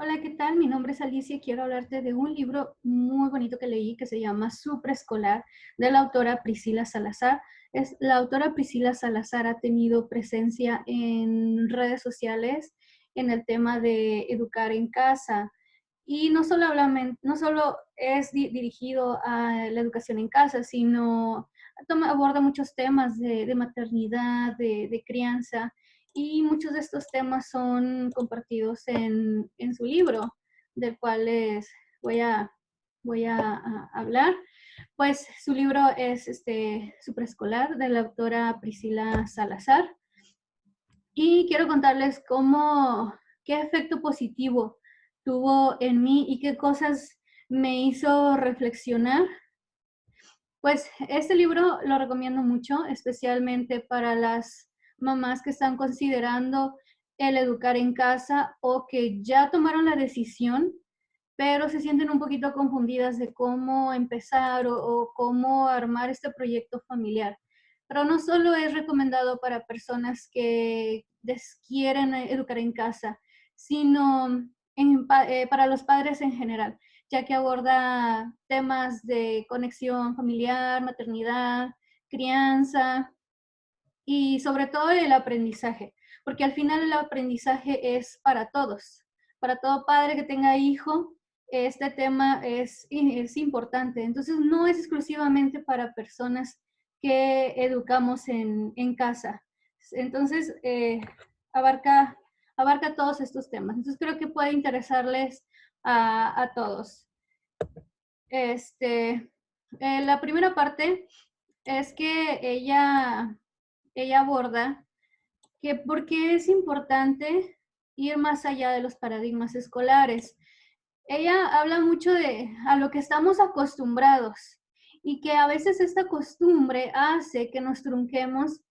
Hola, ¿qué tal? Mi nombre es Alicia y quiero hablarte de un libro muy bonito que leí que se llama Su Preescolar, de la autora Priscila Salazar. La autora Priscila Salazar ha tenido presencia en redes sociales en el tema de educar en casa. Y no solo es dirigido a la educación en casa, sino aborda muchos temas de maternidad, de crianza, y muchos de estos temas son compartidos en su libro, del cual les voy a hablar. Pues su libro es Su Preescolar, de la autora Priscila Salazar. Y quiero contarles qué efecto positivo tuvo en mí y qué cosas me hizo reflexionar. Pues este libro lo recomiendo mucho, especialmente para las mamás que están considerando el educar en casa o que ya tomaron la decisión, pero se sienten un poquito confundidas de cómo empezar o cómo armar este proyecto familiar. Pero no solo es recomendado para personas que quieren educar en casa, sino para los padres en general, ya que aborda temas de conexión familiar, maternidad, crianza y sobre todo el aprendizaje, porque al final el aprendizaje es para todos, para todo padre que tenga hijo. Este tema es importante, entonces no es exclusivamente para personas que educamos en casa. Entonces, abarca, abarca todos estos temas. Entonces creo que puede interesarles a todos. Este, la primera parte es que ella aborda que por qué es importante ir más allá de los paradigmas escolares. Ella habla mucho de a lo que estamos acostumbrados y que a veces esta costumbre hace que nos trunquemos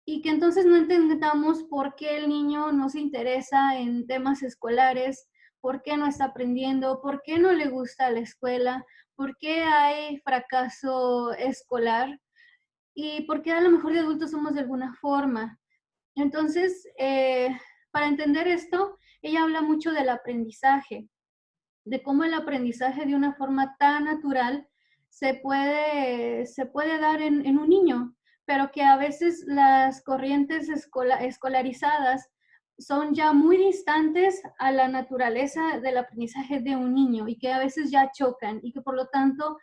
y que entonces no entendamos por qué el niño no se interesa en temas escolares, por qué no está aprendiendo, por qué no le gusta la escuela, por qué hay fracaso escolar y por qué a lo mejor de adultos somos de alguna forma. Entonces, para entender esto, ella habla mucho del aprendizaje, de cómo el aprendizaje de una forma tan natural se puede dar en un niño, pero que a veces las corrientes escolarizadas son ya muy distantes a la naturaleza del aprendizaje de un niño y que a veces ya chocan y que por lo tanto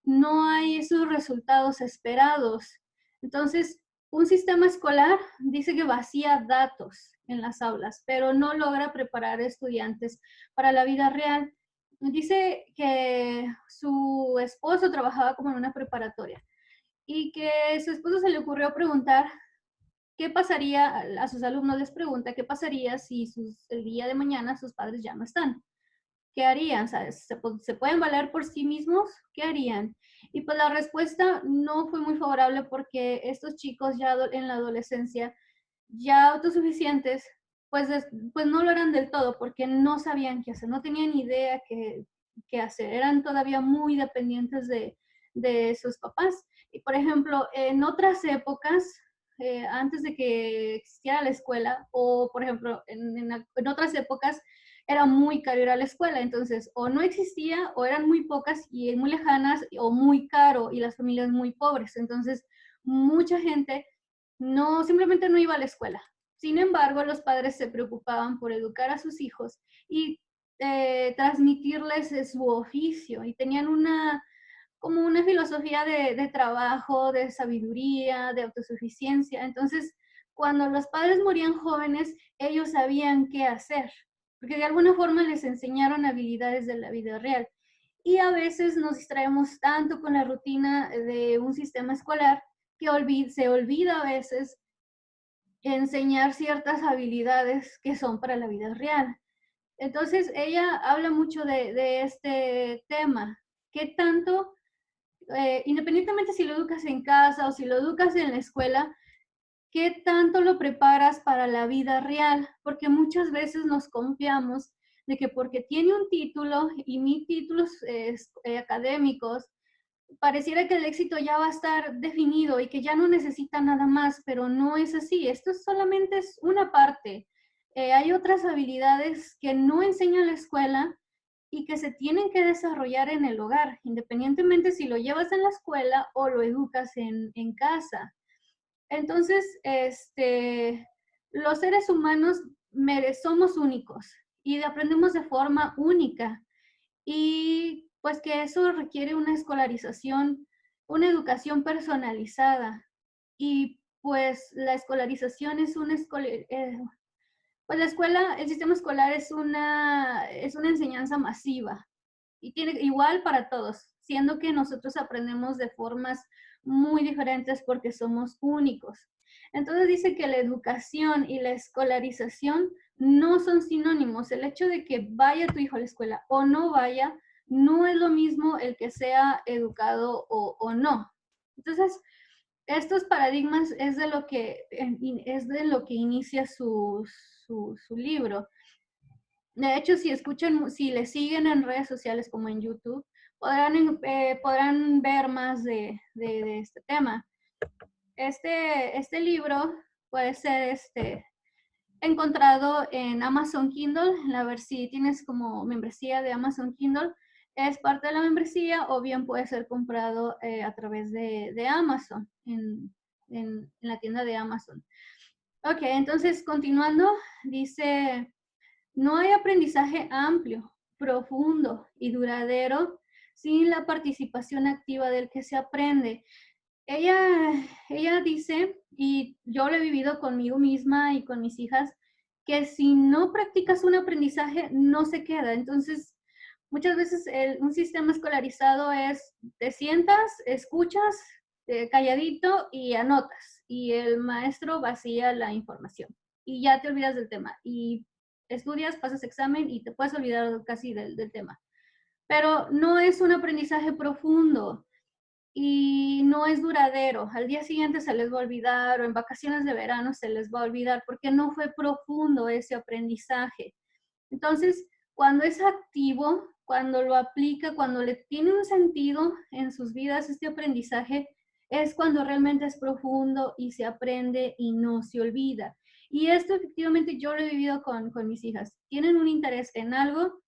no hay esos resultados esperados. Entonces, un sistema escolar dice que vacía datos en las aulas, pero no logra preparar estudiantes para la vida real. Dice que su esposo trabajaba como en una preparatoria y que su esposo se le ocurrió preguntar qué pasaría, a sus alumnos les pregunta qué pasaría si el día de mañana sus padres ya no están. ¿Qué harían? ¿Sabes? ¿Se pueden valer por sí mismos? ¿Qué harían? Y pues la respuesta no fue muy favorable porque estos chicos ya en la adolescencia, ya autosuficientes, pues, pues no lo eran del todo porque no sabían qué hacer, no tenían idea qué hacer, eran todavía muy dependientes de sus papás. Y por ejemplo, en otras épocas, antes de que existiera la escuela, o por ejemplo, en otras épocas, era muy caro ir a la escuela, entonces o no existía o eran muy pocas y muy lejanas o muy caro y las familias muy pobres, entonces mucha gente simplemente no iba a la escuela. Sin embargo, los padres se preocupaban por educar a sus hijos y transmitirles su oficio y tenían como una filosofía de trabajo, de sabiduría, de autosuficiencia. Entonces, cuando los padres morían jóvenes, ellos sabían qué hacer, porque de alguna forma les enseñaron habilidades de la vida real. Y a veces nos distraemos tanto con la rutina de un sistema escolar que se olvida a veces enseñar ciertas habilidades que son para la vida real. Entonces, ella habla mucho de este tema. ¿Qué tanto, independientemente si lo educas en casa o si lo educas en la escuela, qué tanto lo preparas para la vida real? Porque muchas veces nos confiamos de que porque tiene un título y mis títulos académicos, pareciera que el éxito ya va a estar definido y que ya no necesita nada más, pero no es así. Esto solamente es una parte. Hay otras habilidades que no enseña la escuela y que se tienen que desarrollar en el hogar, independientemente si lo llevas en la escuela o lo educas en casa. Entonces, los seres humanos somos únicos y aprendemos de forma única. Y pues que eso requiere una escolarización, una educación personalizada. Y pues la escolarización es pues la escuela, el sistema escolar es una enseñanza masiva y tiene igual para todos, siendo que nosotros aprendemos de formas muy diferentes porque somos únicos. Entonces dice que la educación y la escolarización no son sinónimos. El hecho de que vaya tu hijo a la escuela o no vaya, no es lo mismo el que sea educado o no. Entonces, estos paradigmas es de lo que inicia su libro. De hecho, si le siguen en redes sociales como en YouTube, podrán ver más de este tema. Este libro puede ser encontrado en Amazon Kindle, si tienes como membresía de Amazon Kindle, es parte de la membresía, o bien puede ser comprado a través de Amazon, en la tienda de Amazon. Ok, entonces continuando, dice, no hay aprendizaje amplio, profundo y duradero sin la participación activa del que se aprende. Ella dice, y yo lo he vivido conmigo misma y con mis hijas, que si no practicas un aprendizaje, no se queda. Entonces, muchas veces un sistema escolarizado es, te sientas, escuchas, calladito y anotas. Y el maestro vacía la información. Y ya te olvidas del tema. Y estudias, pasas examen y te puedes olvidar casi del tema. Pero no es un aprendizaje profundo y no es duradero. Al día siguiente se les va a olvidar o en vacaciones de verano se les va a olvidar porque no fue profundo ese aprendizaje. Entonces, cuando es activo, cuando lo aplica, cuando le tiene un sentido en sus vidas este aprendizaje, es cuando realmente es profundo y se aprende y no se olvida. Y esto efectivamente yo lo he vivido con mis hijas. Tienen un interés en algo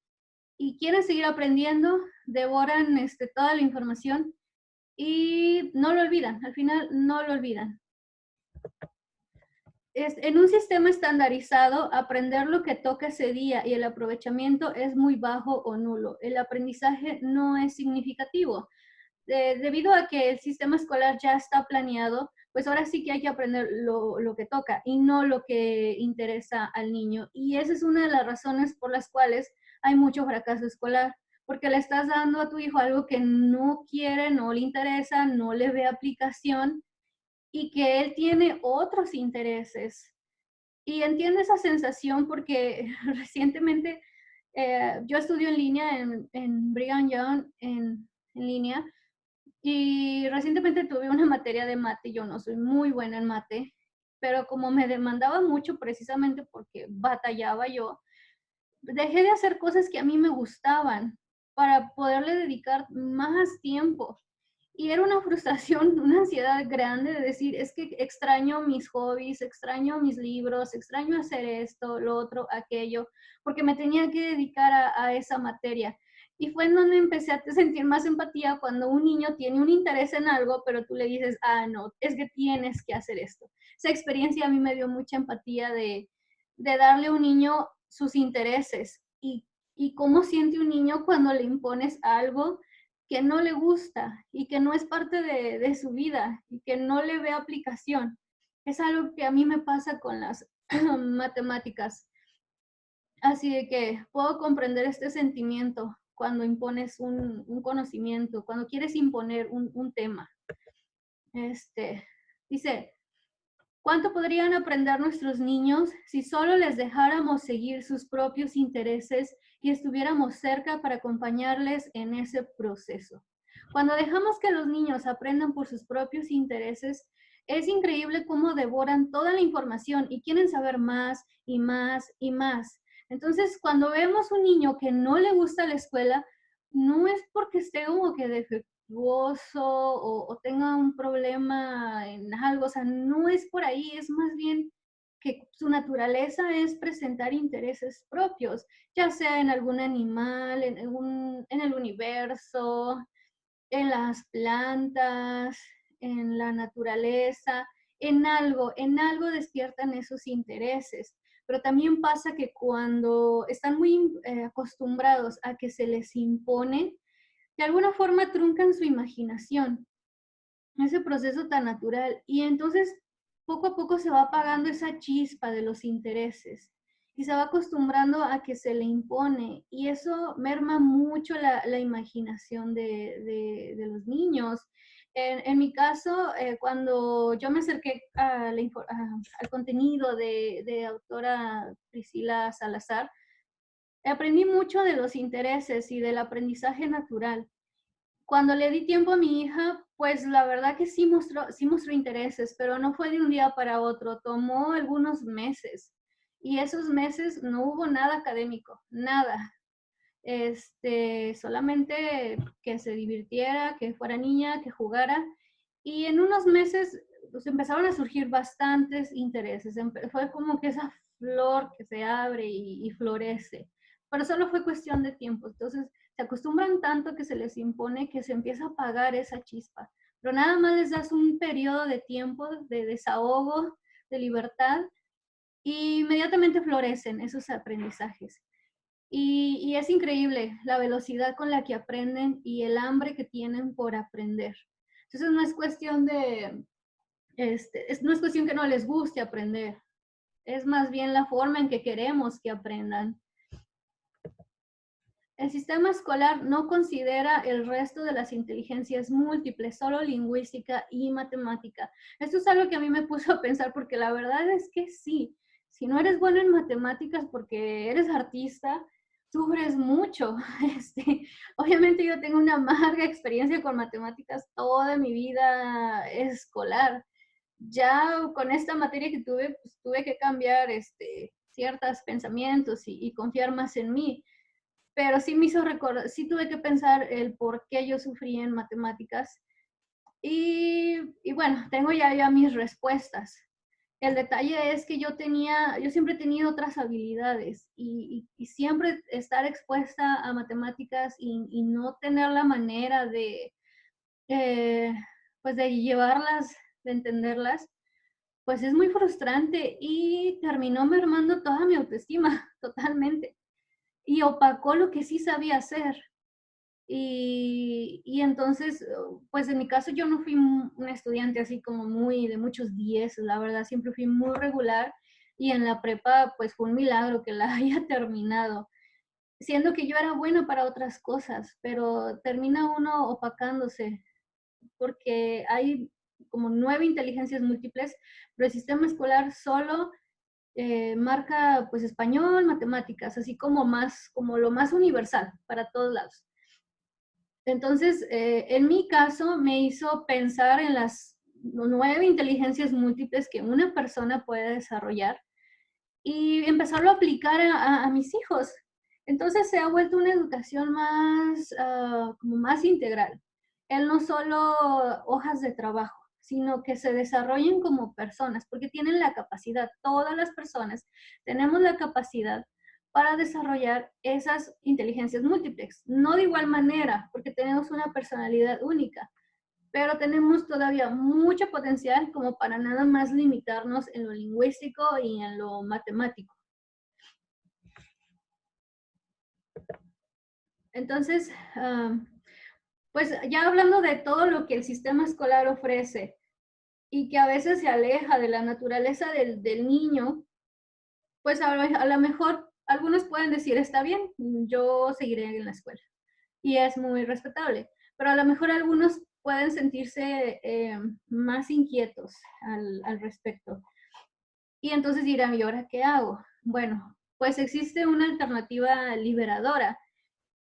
y quieren seguir aprendiendo, devoran toda la información y no lo olvidan, al final no lo olvidan. En un sistema estandarizado, aprender lo que toca ese día y el aprovechamiento es muy bajo o nulo. El aprendizaje no es significativo. Debido a que el sistema escolar ya está planeado, pues ahora sí que hay que aprender lo que toca y no lo que interesa al niño. Y esa es una de las razones por las cuales hay mucho fracaso escolar, porque le estás dando a tu hijo algo que no quiere, no le interesa, no le ve aplicación y que él tiene otros intereses. Y entiendo esa sensación porque recientemente yo estudio en línea en Brigham Young, en línea, y recientemente tuve una materia de mate. Yo no soy muy buena en mate, pero como me demandaba mucho precisamente porque batallaba yo, dejé de hacer cosas que a mí me gustaban para poderle dedicar más tiempo. Y era una frustración, una ansiedad grande de decir, es que extraño mis hobbies, extraño mis libros, extraño hacer esto, lo otro, aquello, porque me tenía que dedicar a esa materia. Y fue en donde empecé a sentir más empatía cuando un niño tiene un interés en algo, pero tú le dices, ah, no, es que tienes que hacer esto. Esa experiencia a mí me dio mucha empatía de darle a un niño sus intereses y cómo siente un niño cuando le impones algo que no le gusta y que no es parte de su vida y que no le ve aplicación. Es algo que a mí me pasa con las matemáticas. Así de que puedo comprender este sentimiento cuando impones un conocimiento, cuando quieres imponer un tema. Dice, ¿cuánto podrían aprender nuestros niños si solo les dejáramos seguir sus propios intereses y estuviéramos cerca para acompañarles en ese proceso? Cuando dejamos que los niños aprendan por sus propios intereses, es increíble cómo devoran toda la información y quieren saber más y más y más. Entonces, cuando vemos un niño que no le gusta la escuela, no es porque esté como que o tenga un problema en algo, o sea, no es por ahí, es más bien que su naturaleza es presentar intereses propios, ya sea en algún animal, en el universo, en las plantas, en la naturaleza, en algo despiertan esos intereses. Pero también pasa que cuando están muy acostumbrados a que se les impone, de alguna forma truncan su imaginación, ese proceso tan natural. Y entonces poco a poco se va apagando esa chispa de los intereses y se va acostumbrando a que se le impone. Y eso merma mucho la imaginación de los niños. En mi caso, cuando yo me acerqué al contenido de autora Priscila Salazar, aprendí mucho de los intereses y del aprendizaje natural. Cuando le di tiempo a mi hija, pues la verdad que sí mostró intereses, pero no fue de un día para otro, tomó algunos meses. Y esos meses no hubo nada académico, nada. Solamente que se divirtiera, que fuera niña, que jugara. Y en unos meses pues, empezaron a surgir bastantes intereses. Fue como que esa flor que se abre y florece. Pero solo fue cuestión de tiempo. Entonces se acostumbran tanto que se les impone que se empieza a apagar esa chispa. Pero nada más les das un periodo de tiempo de desahogo, de libertad, y inmediatamente florecen esos aprendizajes. Y es increíble la velocidad con la que aprenden y el hambre que tienen por aprender. Entonces no es cuestión no es cuestión que no les guste aprender, es más bien la forma en que queremos que aprendan. El sistema escolar no considera el resto de las inteligencias múltiples, solo lingüística y matemática. Esto es algo que a mí me puso a pensar porque la verdad es que sí, si no eres bueno en matemáticas porque eres artista, sufres mucho. Obviamente yo tengo una amarga experiencia con matemáticas toda mi vida escolar. Ya con esta materia que tuve, pues tuve que cambiar ciertos pensamientos y confiar más en mí, pero sí me hizo recordar, sí tuve que pensar el por qué yo sufrí en matemáticas. Y bueno, tengo ya mis respuestas. El detalle es que yo siempre he tenido otras habilidades y siempre estar expuesta a matemáticas y no tener la manera eh, pues de llevarlas, de entenderlas, pues es muy frustrante y terminó mermando toda mi autoestima totalmente y opacó lo que sí sabía hacer. Y entonces, pues en mi caso yo no fui una estudiante así como muy de muchos 10, la verdad, siempre fui muy regular y en la prepa pues fue un milagro que la haya terminado, siendo que yo era buena para otras cosas, pero termina uno opacándose porque hay como 9 inteligencias múltiples, pero el sistema escolar solo marca pues español, matemáticas, así como lo más universal para todos lados. Entonces, en mi caso, me hizo pensar en las 9 inteligencias múltiples que una persona puede desarrollar y empezarlo a aplicar a mis hijos. Entonces, se ha vuelto una educación más, como más integral. Él no solo hojas de trabajo, sino que se desarrollen como personas, porque tienen la capacidad, todas las personas tenemos la capacidad para desarrollar esas inteligencias múltiples. No de igual manera, porque tenemos una personalidad única, pero tenemos todavía mucho potencial como para nada más limitarnos en lo lingüístico y en lo matemático. Entonces, pues ya hablando de todo lo que el sistema escolar ofrece y que a veces se aleja de la naturaleza del niño, pues a lo mejor algunos pueden decir, está bien, yo seguiré en la escuela. Y es muy respetable. Pero a lo mejor algunos pueden sentirse más inquietos al respecto. Y entonces dirán, ¿y ahora qué hago? Bueno, pues existe una alternativa liberadora.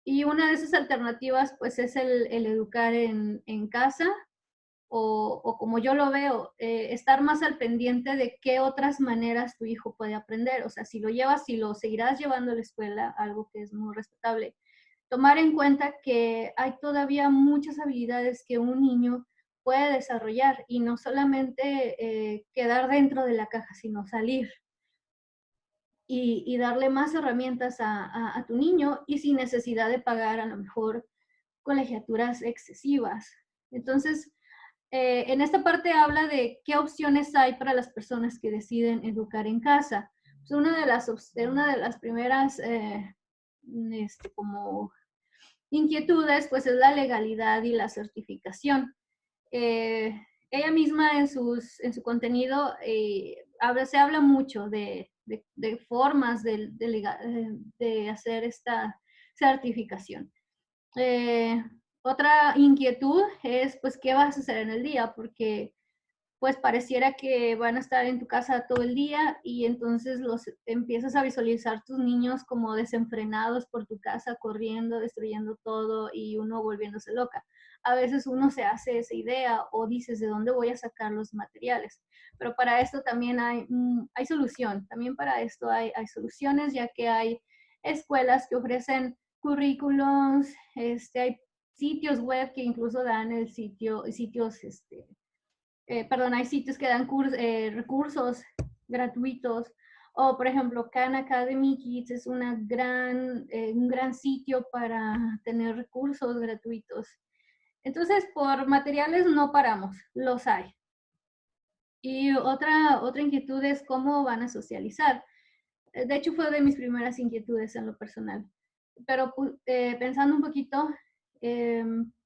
Y una de esas alternativas, pues, es el educar en casa o como yo lo veo, estar más al pendiente de qué otras maneras tu hijo puede aprender. O sea, si lo seguirás llevando a la escuela, algo que es muy respetable. Tomar en cuenta que hay todavía muchas habilidades que un niño puede desarrollar y no solamente quedar dentro de la caja, sino salir. y darle más herramientas a tu niño y sin necesidad de pagar a lo mejor colegiaturas excesivas. Entonces, en esta parte habla de qué opciones hay para las personas que deciden educar en casa. Pues una de las primeras como inquietudes, pues es la legalidad y la certificación. Eh, ella misma en su contenido se habla mucho de formas de hacer esta certificación. Otra inquietud es, pues, ¿qué vas a hacer en el día? Porque, pues, pareciera que van a estar en tu casa todo el día y entonces los empiezas a visualizar tus niños como desenfrenados por tu casa, corriendo, destruyendo todo y uno volviéndose loca. A veces uno se hace esa idea o dices, ¿de dónde voy a sacar los materiales? Pero para esto también hay solución. También para esto hay soluciones, ya que hay escuelas que ofrecen currículums, hay sitios web que incluso dan hay sitios que dan recursos gratuitos, o por ejemplo, Khan Academy Kids es un gran sitio para tener recursos gratuitos. Entonces, por materiales no paramos, los hay. Y otra inquietud es cómo van a socializar. De hecho, fue de mis primeras inquietudes en lo personal. Pero pensando un poquito,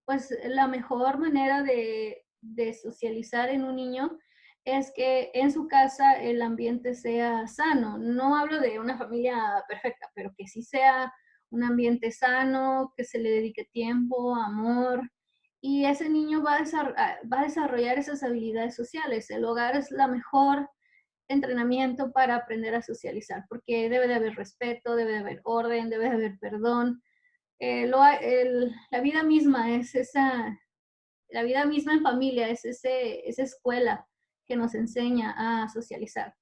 pues la mejor manera de socializar en un niño es que en su casa el ambiente sea sano. No hablo de una familia perfecta, pero que sí sea un ambiente sano, que se le dedique tiempo, amor, y ese niño va a desarrollar esas habilidades sociales. El hogar es la mejor entrenamiento para aprender a socializar, porque debe de haber respeto, debe de haber orden, debe de haber perdón. La vida misma es la vida misma en familia es esa escuela que nos enseña a socializar.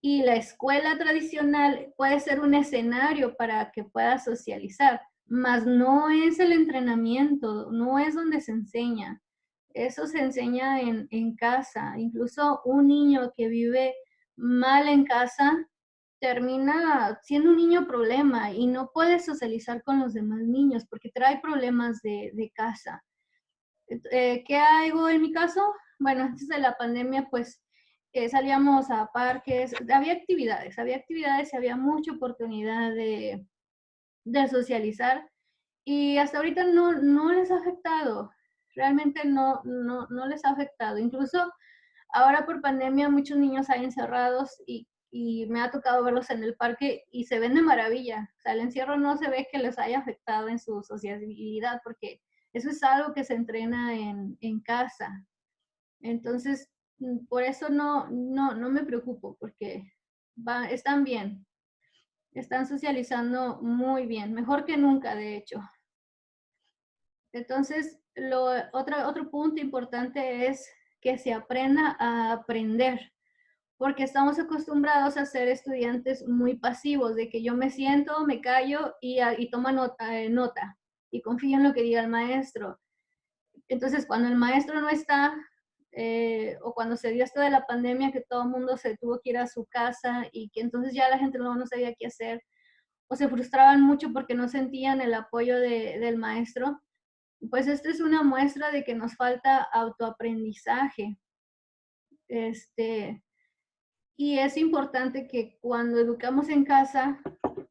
Y la escuela tradicional puede ser un escenario para que puedas socializar, mas no es el entrenamiento, no es donde se enseña. Eso se enseña en casa. Incluso un niño que vive mal en casa termina siendo un niño problema y no puede socializar con los demás niños porque trae problemas de casa. ¿Qué hago en mi caso? Bueno, antes de la pandemia, pues salíamos a parques, había actividades y había mucha oportunidad de socializar y hasta ahorita no les ha afectado, realmente no les ha afectado. Incluso ahora por pandemia muchos niños hay encerrados y me ha tocado verlos en el parque y se ven de maravilla. O sea, el encierro no se ve que les haya afectado en su sociabilidad porque eso es algo que se entrena en casa. Entonces, por eso no me preocupo porque están bien, están socializando muy bien, mejor que nunca, de hecho. Entonces, otro punto importante es que se aprenda a aprender, porque estamos acostumbrados a ser estudiantes muy pasivos, de que yo me siento, me callo y tomo nota y confío en lo que diga el maestro. Entonces, cuando el maestro no está, o cuando se dio esto de la pandemia, que todo el mundo se tuvo que ir a su casa y que entonces ya la gente no sabía qué hacer, o se frustraban mucho porque no sentían el apoyo del maestro, pues esta es una muestra de que nos falta autoaprendizaje. Y es importante que cuando educamos en casa,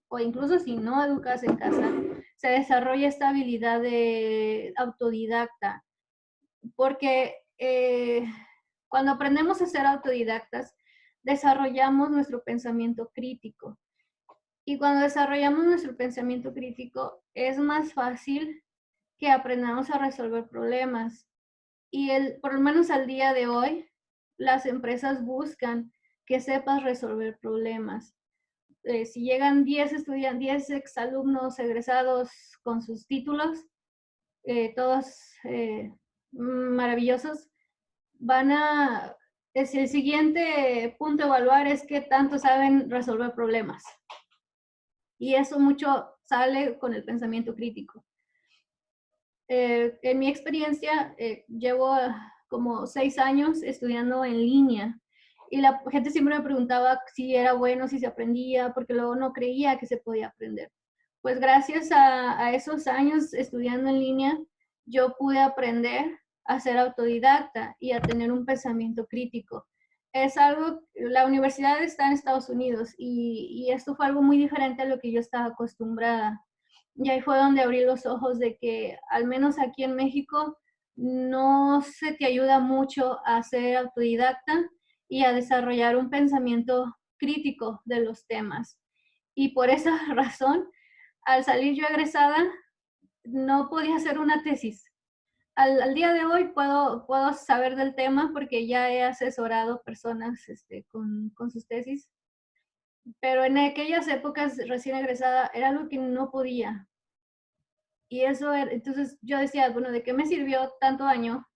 o incluso si no educas en casa, se desarrolle esta habilidad de autodidacta, porque cuando aprendemos a ser autodidactas, desarrollamos nuestro pensamiento crítico. Y cuando desarrollamos nuestro pensamiento crítico, es más fácil que aprendamos a resolver problemas. Y por lo menos al día de hoy, las empresas buscan que sepas resolver problemas. Si llegan 10 estudiantes, 10 exalumnos egresados con sus títulos, todos maravillosos, el siguiente punto a evaluar es qué tanto saben resolver problemas. Y eso mucho sale con el pensamiento crítico. En mi experiencia, llevo como 6 años estudiando en línea y la gente siempre me preguntaba si era bueno, si se aprendía, porque luego no creía que se podía aprender. Pues gracias a esos años estudiando en línea, yo pude aprender a ser autodidacta y a tener un pensamiento crítico. Es algo, la universidad está en Estados Unidos y esto fue algo muy diferente a lo que yo estaba acostumbrada. Y ahí fue donde abrí los ojos de que, al menos aquí en México, no se te ayuda mucho a ser autodidacta y a desarrollar un pensamiento crítico de los temas. Y por esa razón, al salir yo egresada, no podía hacer una tesis. Al día de hoy puedo saber del tema porque ya he asesorado personas con sus tesis, pero en aquellas épocas recién egresada era algo que no podía. Y eso, entonces yo decía, bueno, ¿de qué me sirvió tanto año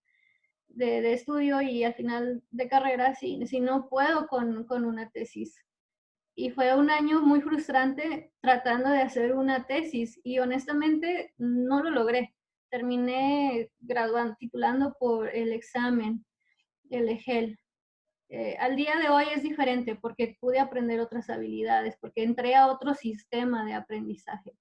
de estudio y al final de carrera si no puedo con una tesis? Y fue un año muy frustrante tratando de hacer una tesis y honestamente no lo logré. Terminé graduando, titulando por el examen, el EGEL. Al día de hoy es diferente porque pude aprender otras habilidades, porque entré a otro sistema de aprendizaje.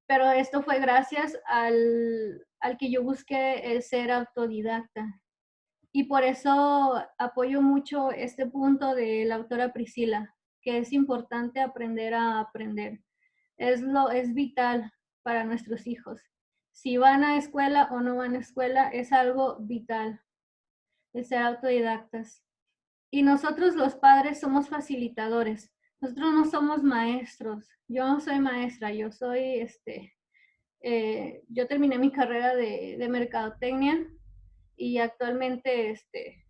Pero esto fue gracias al que yo busqué el ser autodidacta. Y por eso apoyo mucho este punto de la autora Priscila, que es importante aprender a aprender. Es vital para nuestros hijos. Si van a escuela o no van a escuela, es algo vital, el ser autodidactas. Y nosotros los padres somos facilitadores. Nosotros no somos maestros. Yo no soy maestra, yo soy, yo terminé mi carrera de mercadotecnia y actualmente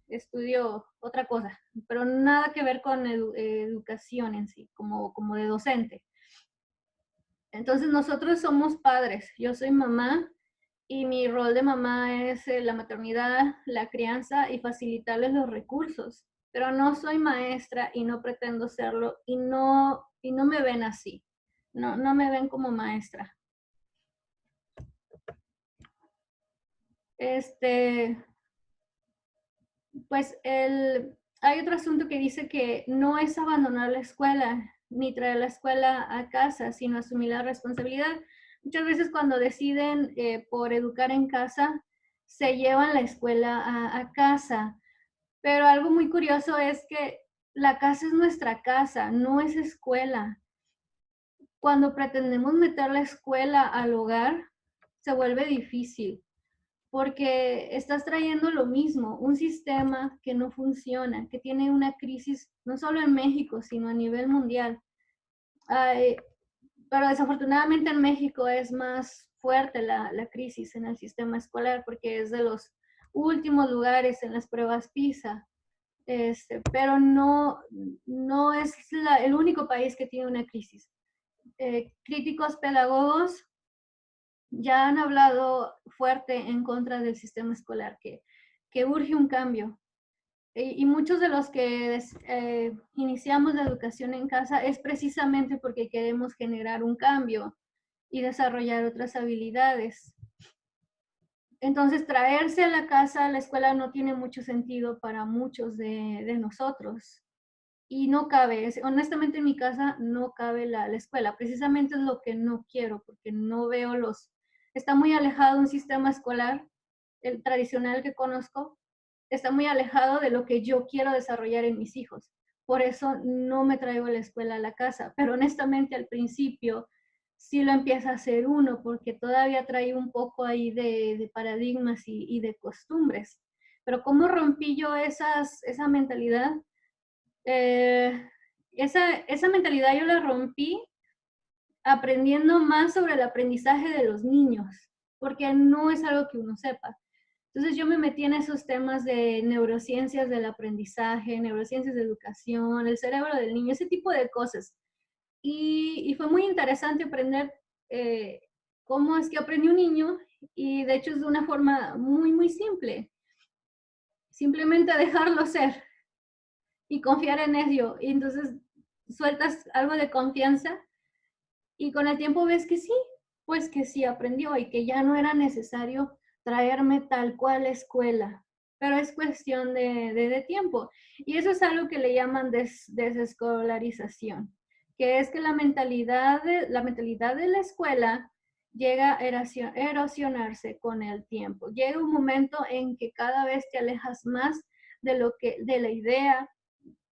estudio otra cosa, pero nada que ver con educación en sí, como de docente. Entonces nosotros somos padres, yo soy mamá y mi rol de mamá es la maternidad, la crianza y facilitarles los recursos, pero no soy maestra y no pretendo serlo y no me ven así, no me ven como maestra. Pues hay otro asunto que dice que no es abandonar la escuela ni traer la escuela a casa, sino asumir la responsabilidad. Muchas veces cuando deciden por educar en casa, se llevan la escuela a casa. Pero algo muy curioso es que la casa es nuestra casa, no es escuela. Cuando pretendemos meter la escuela al hogar, se vuelve difícil porque estás trayendo lo mismo, un sistema que no funciona, que tiene una crisis no solo en México, sino a nivel mundial. Ay, pero desafortunadamente en México es más fuerte la crisis en el sistema escolar porque es de los últimos lugares en las pruebas PISA. Pero no es el único país que tiene una crisis. Críticos pedagogos ya han hablado fuerte en contra del sistema escolar, que urge un cambio. Y muchos de los que iniciamos la educación en casa es precisamente porque queremos generar un cambio y desarrollar otras habilidades. Entonces, traerse a la casa, a la escuela, no tiene mucho sentido para muchos de nosotros. Y no cabe, honestamente en mi casa no cabe la escuela. Precisamente es lo que no quiero, porque no veo está muy alejado de un sistema escolar, el tradicional que conozco, está muy alejado de lo que yo quiero desarrollar en mis hijos. Por eso no me traigo la escuela a la casa, pero honestamente al principio sí lo empieza a hacer uno, porque todavía trae un poco ahí de paradigmas y de costumbres. Pero ¿cómo rompí yo esa mentalidad? Esa mentalidad yo la rompí aprendiendo más sobre el aprendizaje de los niños, porque no es algo que uno sepa. Entonces yo me metí en esos temas de neurociencias del aprendizaje, neurociencias de educación, el cerebro del niño, ese tipo de cosas. Y fue muy interesante aprender cómo es que aprende un niño y de hecho es de una forma muy, muy simple. Simplemente dejarlo ser y confiar en ello. Y entonces sueltas algo de confianza y con el tiempo ves que sí, pues que sí aprendió y que ya no era necesario traerme tal cual escuela. pero es cuestión de tiempo. Y eso es algo que le llaman desescolarización, que es que la mentalidad de la escuela llega a erosionarse con el tiempo. Llega un momento en que cada vez te alejas más de la idea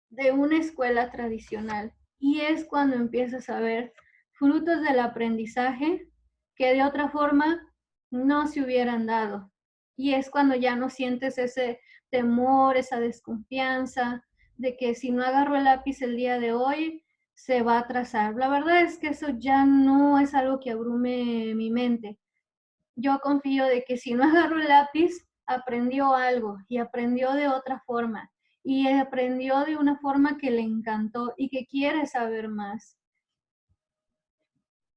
de una escuela tradicional. Y es cuando empiezas a ver frutos del aprendizaje que de otra forma no se hubieran dado. Y es cuando ya no sientes ese temor, esa desconfianza de que si no agarro el lápiz el día de hoy, se va a atrasar. La verdad es que eso ya no es algo que abrume mi mente. Yo confío de que si no agarro el lápiz, aprendió algo y aprendió de otra forma y aprendió de una forma que le encantó y que quiere saber más.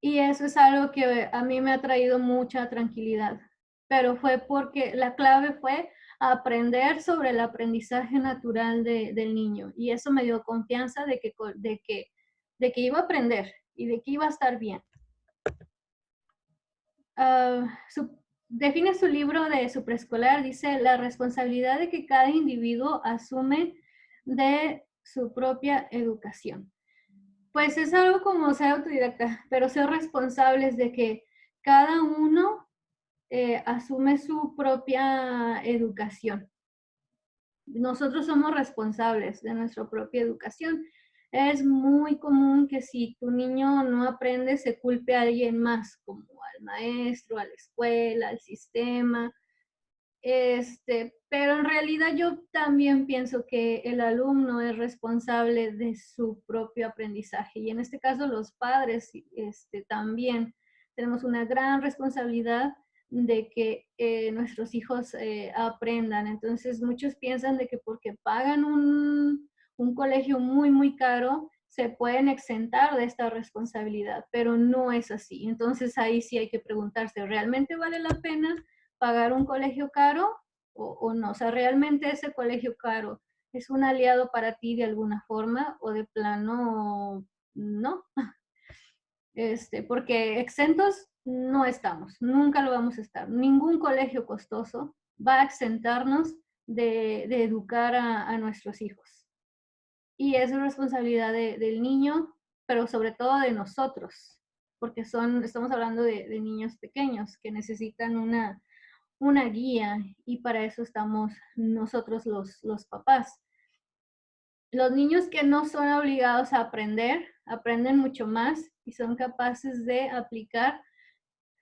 Y eso es algo que a mí me ha traído mucha tranquilidad, pero fue porque la clave fue aprender sobre el aprendizaje natural del niño y eso me dio confianza de que iba a aprender y de que iba a estar bien. Define su libro de su preescolar, dice, la responsabilidad de que cada individuo asume de su propia educación. Pues es algo como ser autodidacta, pero ser responsables de que cada uno asume su propia educación. Nosotros somos responsables de nuestra propia educación. Es muy común que si tu niño no aprende, se culpe a alguien más, como al maestro, a la escuela, al sistema. Pero en realidad yo también pienso que el alumno es responsable de su propio aprendizaje y en este caso los padres también tenemos una gran responsabilidad de que nuestros hijos aprendan. Entonces muchos piensan de que porque pagan un colegio muy, muy caro, se pueden exentar de esta responsabilidad, pero no es así. Entonces ahí sí hay que preguntarse, ¿realmente vale la pena pagar un colegio caro o no? O sea, ¿realmente ese colegio caro es un aliado para ti de alguna forma o de plano no? Porque exentos no estamos, nunca lo vamos a estar. Ningún colegio costoso va a exentarnos de educar a nuestros hijos. Y es responsabilidad del niño, pero sobre todo de nosotros, porque estamos hablando de niños pequeños que necesitan una guía y para eso estamos nosotros los papás. Los niños que no son obligados a aprender, aprenden mucho más y son capaces de aplicar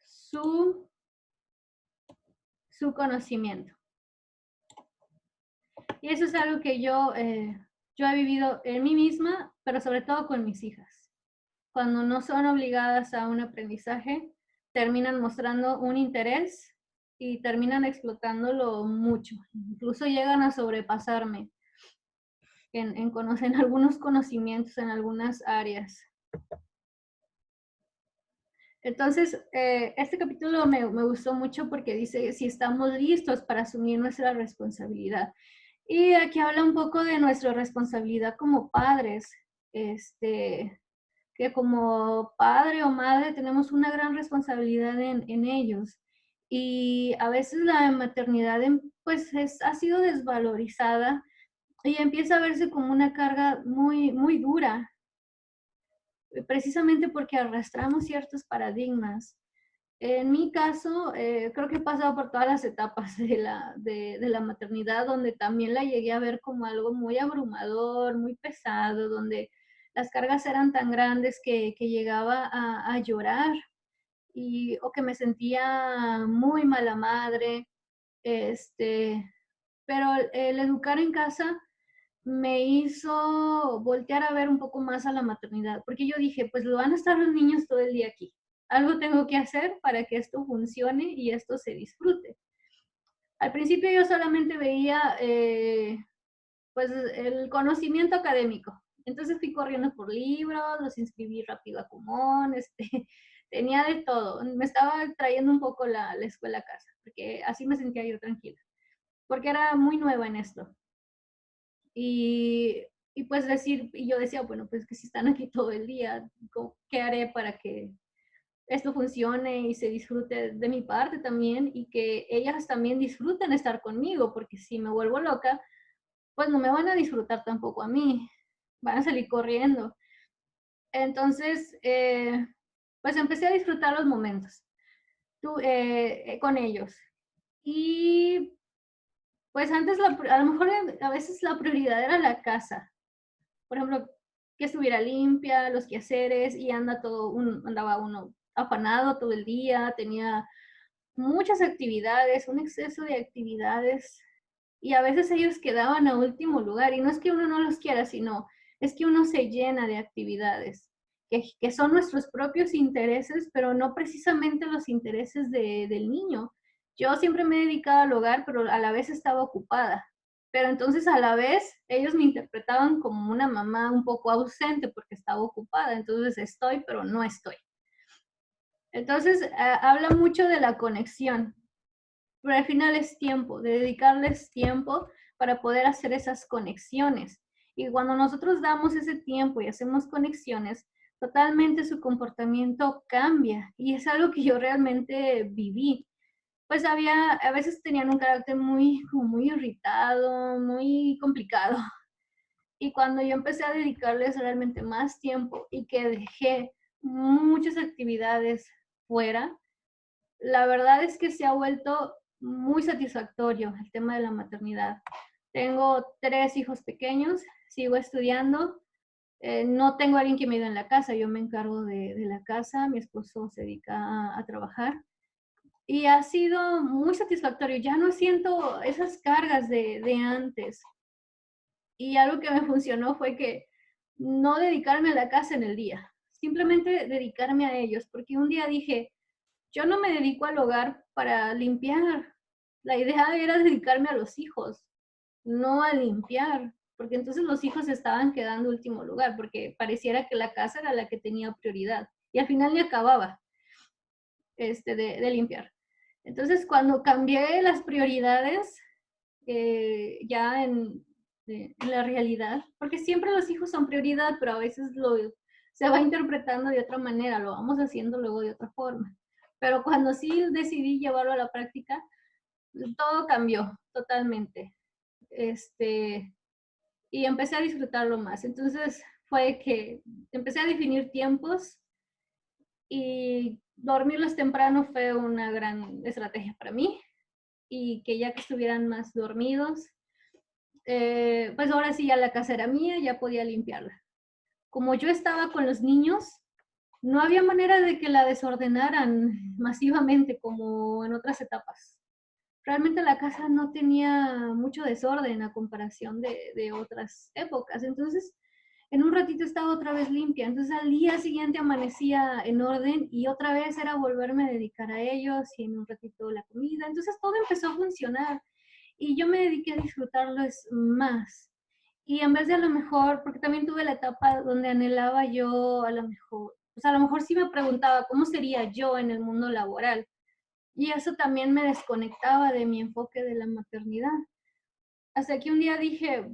su, su conocimiento. Y eso es algo que yo he vivido en mí misma, pero sobre todo con mis hijas. Cuando no son obligadas a un aprendizaje, terminan mostrando un interés y terminan explotándolo mucho. Incluso llegan a sobrepasarme en algunos conocimientos, en algunas áreas. Entonces, este capítulo me gustó mucho porque dice si estamos listos para asumir nuestra responsabilidad. Y aquí habla un poco de nuestra responsabilidad como padres, que como padre o madre tenemos una gran responsabilidad en ellos. Y a veces la maternidad pues ha sido desvalorizada y empieza a verse como una carga muy, muy dura, precisamente porque arrastramos ciertos paradigmas. En mi caso, creo que he pasado por todas las etapas de la maternidad, donde también la llegué a ver como algo muy abrumador, muy pesado, donde las cargas eran tan grandes que llegaba a llorar o que me sentía muy mala madre. Pero el educar en casa me hizo voltear a ver un poco más a la maternidad, porque yo dije, pues lo van a estar los niños todo el día aquí. Algo tengo que hacer para que esto funcione y esto se disfrute. Al principio yo solamente veía pues el conocimiento académico. Entonces fui corriendo por libros, los inscribí rápido a Kumon, tenía de todo. Me estaba trayendo un poco la escuela a casa, porque así me sentía yo tranquila, porque era muy nueva en esto. Y, pues y yo decía, bueno, pues que si están aquí todo el día, ¿qué haré esto funcione y se disfrute de mi parte también y que ellas también disfruten estar conmigo, porque si me vuelvo loca, pues no me van a disfrutar tampoco a mí, van a salir corriendo. Entonces, pues empecé a disfrutar los momentos con ellos. Y pues antes a lo mejor a veces la prioridad era la casa. Por ejemplo, que estuviera limpia, los quehaceres y andaba uno afanado todo el día, tenía muchas actividades, un exceso de actividades y a veces ellos quedaban a último lugar y no es que uno no los quiera, sino es que uno se llena de actividades que son nuestros propios intereses, pero no precisamente los intereses del niño. Yo siempre me he dedicado al hogar, pero a la vez estaba ocupada. Pero entonces a la vez ellos me interpretaban como una mamá un poco ausente porque estaba ocupada. Entonces estoy, pero no estoy. Entonces habla mucho de la conexión, pero al final es tiempo, de dedicarles tiempo para poder hacer esas conexiones. Y cuando nosotros damos ese tiempo y hacemos conexiones, totalmente su comportamiento cambia. Y es algo que yo realmente viví. Pues a veces tenían un carácter como muy irritado, muy complicado. Y cuando yo empecé a dedicarles realmente más tiempo y que dejé muchas actividades fuera, la verdad es que se ha vuelto muy satisfactorio el tema de la maternidad. Tengo 3 hijos pequeños, sigo estudiando, no tengo a alguien que me ayude en la casa, yo me encargo de la casa, mi esposo se dedica a trabajar y ha sido muy satisfactorio. Ya no siento esas cargas de antes. Y algo que me funcionó fue que no dedicarme a la casa en el día, simplemente dedicarme a ellos, porque un día dije, yo no me dedico al hogar para limpiar. La idea era dedicarme a los hijos, no a limpiar, porque entonces los hijos estaban quedando último lugar, porque pareciera que la casa era la que tenía prioridad. Y al final ni acababa de limpiar. Entonces, cuando cambié las prioridades, ya en la realidad, porque siempre los hijos son prioridad, pero a veces se va interpretando de otra manera, lo vamos haciendo luego de otra forma. Pero cuando sí decidí llevarlo a la práctica, todo cambió totalmente. Y empecé a disfrutarlo más. Entonces fue que empecé a definir tiempos y dormirlos temprano fue una gran estrategia para mí y que ya que estuvieran más dormidos, pues ahora sí ya la casa era mía, ya podía limpiarla. Como yo estaba con los niños, no había manera de que la desordenaran masivamente como en otras etapas. Realmente la casa no tenía mucho desorden a comparación de otras épocas. Entonces, en un ratito estaba otra vez limpia. Entonces, al día siguiente amanecía en orden y otra vez era volverme a dedicar a ellos y en un ratito la comida. Entonces, todo empezó a funcionar y yo me dediqué a disfrutarlos más. Y en vez de a lo mejor, porque también tuve la etapa donde anhelaba yo a lo mejor, o sea, a lo mejor sí me preguntaba cómo sería yo en el mundo laboral. Y eso también me desconectaba de mi enfoque de la maternidad. Hasta que un día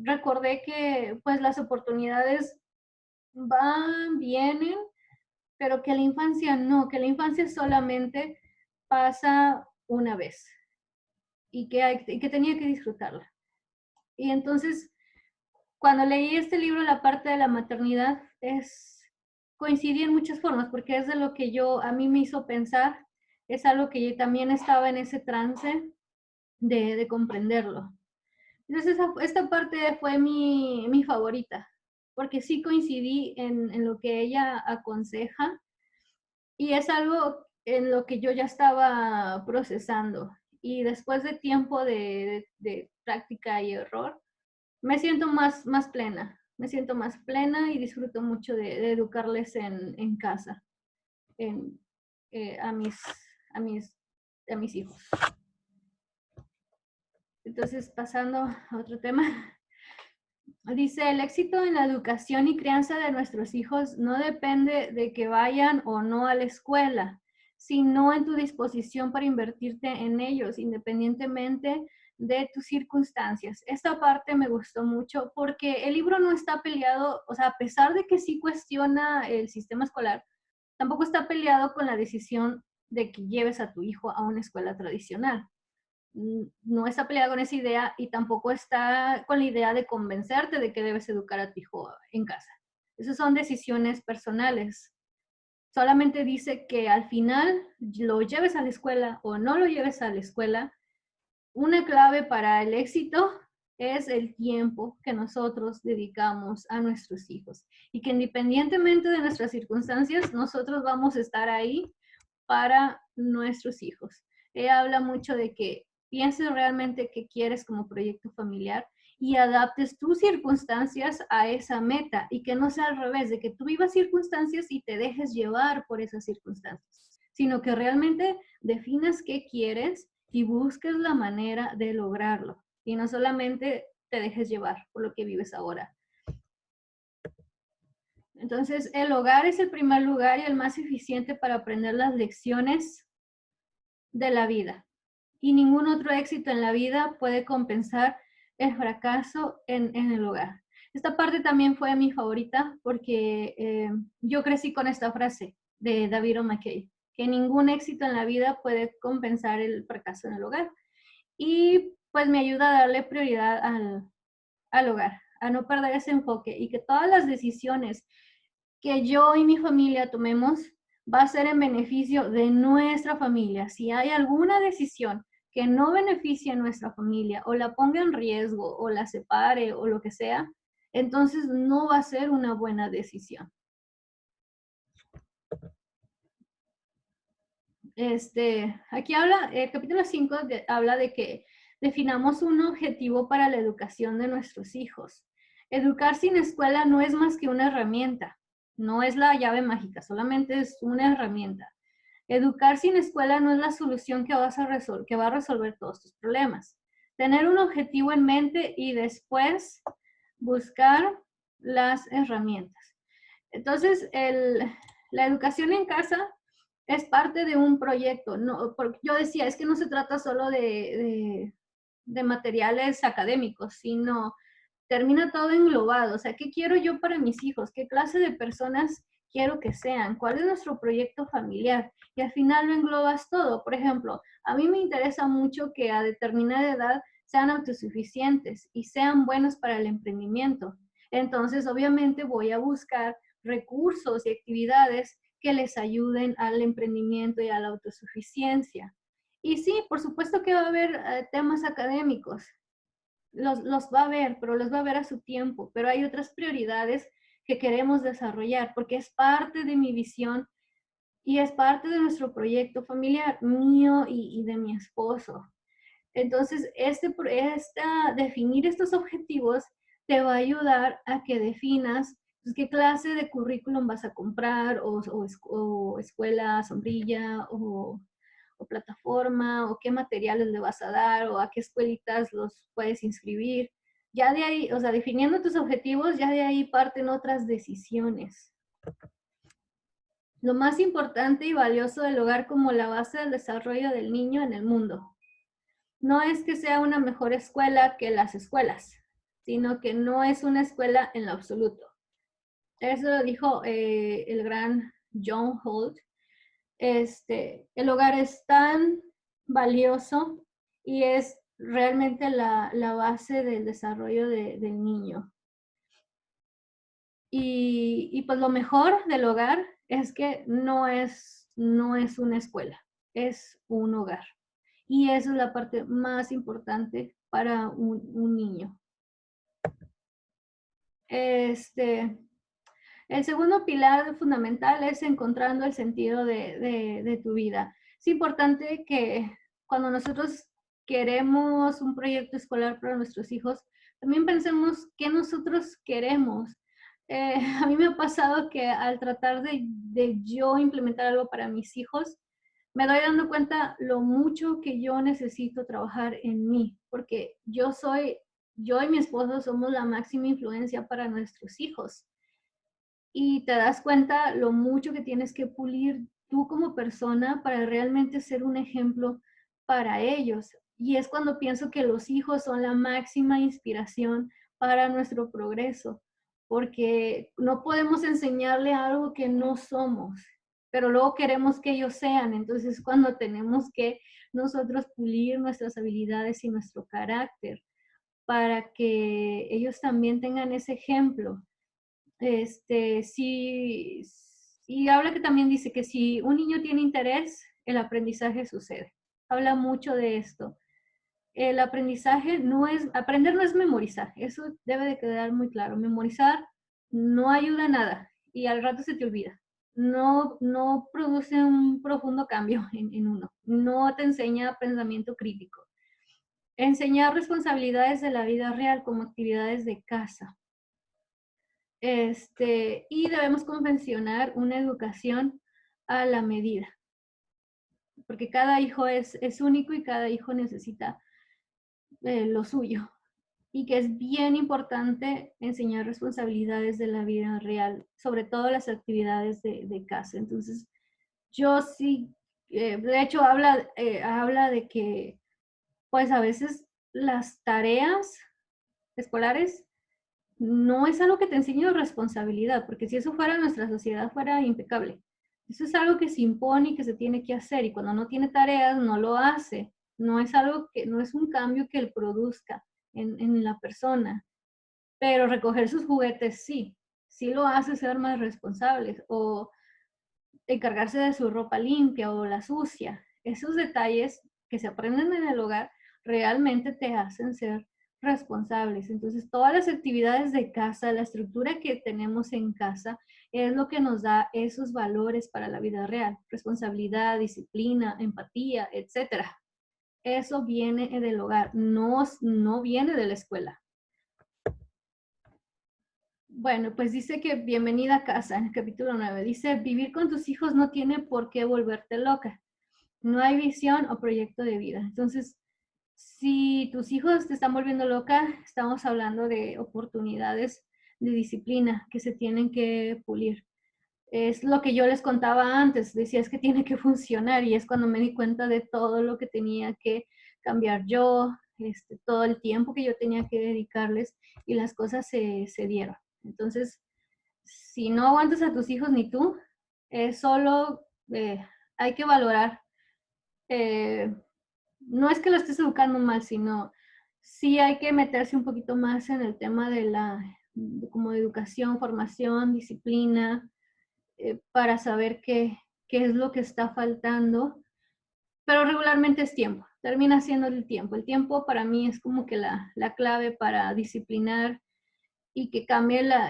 recordé que pues las oportunidades van, vienen, pero que la infancia no, que la infancia solamente pasa una vez y que tenía que disfrutarla. Y entonces, cuando leí este libro, la parte de la maternidad, coincidí en muchas formas, porque es de lo que a mí me hizo pensar, es algo que yo también estaba en ese trance de comprenderlo. Entonces, esta parte fue mi favorita, porque sí coincidí en lo que ella aconseja y es algo en lo que yo ya estaba procesando. Y después de tiempo de práctica y error, me siento más plena, me siento más plena y disfruto mucho de educarles en casa, en, a, mis, a, mis, a mis hijos. Entonces, pasando a otro tema. Dice, el éxito en la educación y crianza de nuestros hijos no depende de que vayan o no a la escuela, sino en tu disposición para invertirte en ellos, independientemente de tus circunstancias. Esta parte me gustó mucho porque el libro no está peleado, o sea, a pesar de que sí cuestiona el sistema escolar, tampoco está peleado con la decisión de que lleves a tu hijo a una escuela tradicional. No está peleado con esa idea y tampoco está con la idea de convencerte de que debes educar a tu hijo en casa. Esas son decisiones personales. Solamente dice que al final lo lleves a la escuela o no lo lleves a la escuela. Una clave para el éxito es el tiempo que nosotros dedicamos a nuestros hijos y que independientemente de nuestras circunstancias, nosotros vamos a estar ahí para nuestros hijos. Ella habla mucho de que pienses realmente qué quieres como proyecto familiar y adaptes tus circunstancias a esa meta y que no sea al revés, de que tú vivas circunstancias y te dejes llevar por esas circunstancias, sino que realmente definas qué quieres y busques la manera de lograrlo y no solamente te dejes llevar por lo que vives ahora. Entonces, el hogar es el primer lugar y el más eficiente para aprender las lecciones de la vida. Y ningún otro éxito en la vida puede compensar el fracaso en el hogar. Esta parte también fue mi favorita porque yo crecí con esta frase de David O. McKay, que ningún éxito en la vida puede compensar el fracaso en el hogar. Y pues me ayuda a darle prioridad al hogar, a no perder ese enfoque y que todas las decisiones que yo y mi familia tomemos va a ser en beneficio de nuestra familia. Si hay alguna decisión que no beneficie a nuestra familia o la ponga en riesgo o la separe o lo que sea, entonces no va a ser una buena decisión. Aquí habla, el capítulo 5 habla de que definamos un objetivo para la educación de nuestros hijos. Educar sin escuela no es más que una herramienta, no es la llave mágica, solamente es una herramienta. Educar sin escuela no es la solución que va a resolver todos tus problemas. Tener un objetivo en mente y después buscar las herramientas. Entonces, la educación en casa es parte de un proyecto. No, porque yo decía, es que no se trata solo de materiales académicos, sino termina todo englobado. O sea, ¿qué quiero yo para mis hijos? ¿Qué clase de personas quiero que sean? ¿Cuál es nuestro proyecto familiar? Y al final lo englobas todo. Por ejemplo, a mí me interesa mucho que a determinada edad sean autosuficientes y sean buenos para el emprendimiento. Entonces, obviamente voy a buscar recursos y actividades que les ayuden al emprendimiento y a la autosuficiencia. Y sí, por supuesto que va a haber temas académicos, los va a ver, pero los va a ver a su tiempo, pero hay otras prioridades que queremos desarrollar porque es parte de mi visión y es parte de nuestro proyecto familiar, mío y de mi esposo. Entonces, definir estos objetivos te va a ayudar a que definas pues, qué clase de currículum vas a comprar o escuela, sombrilla o plataforma o qué materiales le vas a dar o a qué escuelitas los puedes inscribir. Ya de ahí, o sea, definiendo tus objetivos, ya de ahí parten otras decisiones. Lo más importante y valioso del hogar como la base del desarrollo del niño en el mundo. No es que sea una mejor escuela que las escuelas, sino que no es una escuela en lo absoluto. Eso lo dijo el gran John Holt. El hogar es tan valioso y es realmente la base del desarrollo del niño. Y pues lo mejor del hogar es que no es una escuela, es un hogar. Y esa es la parte más importante para un niño. El segundo pilar fundamental es encontrando el sentido de tu vida. Es importante que cuando nosotros queremos un proyecto escolar para nuestros hijos, también pensemos qué nosotros queremos. A mí me ha pasado que al tratar de yo implementar algo para mis hijos, me doy dando cuenta lo mucho que yo necesito trabajar en mí, porque yo y mi esposo somos la máxima influencia para nuestros hijos. Y te das cuenta lo mucho que tienes que pulir tú como persona para realmente ser un ejemplo para ellos. Y es cuando pienso que los hijos son la máxima inspiración para nuestro progreso, porque no podemos enseñarle algo que no somos. pero luego queremos que ellos sean. Entonces, cuando tenemos que nosotros pulir nuestras habilidades y nuestro carácter para que ellos también tengan ese ejemplo. Sí, y habla que también dice que si un niño tiene interés, el aprendizaje sucede. Habla mucho de esto. El aprendizaje no es, aprender no es memorizar, eso debe de quedar muy claro. Memorizar no ayuda a nada y al rato se te olvida. No produce un profundo cambio en uno. No te enseña pensamiento crítico. Enseñar responsabilidades de la vida real como actividades de casa. Y debemos convencionar una educación a la medida, porque cada hijo es único y cada hijo necesita lo suyo. Y que es bien importante enseñar responsabilidades de la vida real, sobre todo las actividades de casa. Entonces, yo sí, de hecho, habla de que, pues a veces las tareas escolares no es algo que te enseñe responsabilidad, porque si eso fuera nuestra sociedad, fuera impecable. Eso es algo que se impone y que se tiene que hacer, y cuando no tiene tareas, no lo hace. No es algo que, no es un cambio que él produzca en la persona, pero recoger sus juguetes sí lo hace ser más responsables, o encargarse de su ropa limpia o la sucia. Esos detalles que se aprenden en el hogar realmente te hacen ser responsables. Entonces, todas las actividades de casa, la estructura que tenemos en casa, es lo que nos da esos valores para la vida real. Responsabilidad, disciplina, empatía, etcétera. Eso viene del hogar, no viene de la escuela. Bueno, pues dice que bienvenida a casa, en el capítulo 9. Dice, vivir con tus hijos no tiene por qué volverte loca. No hay visión o proyecto de vida. Entonces, si tus hijos te están volviendo loca, estamos hablando de oportunidades de disciplina que se tienen que pulir. Es lo que yo les contaba antes, decía es que tiene que funcionar y es cuando me di cuenta de todo lo que tenía que cambiar yo, todo el tiempo que yo tenía que dedicarles y las cosas se dieron. Entonces, si no aguantas a tus hijos ni tú, solo hay que valorar. No es que lo estés educando mal, sino sí hay que meterse un poquito más en el tema de como de educación, formación, disciplina, para saber qué es lo que está faltando, pero regularmente es tiempo, termina siendo el tiempo. El tiempo para mí es como que la clave para disciplinar y que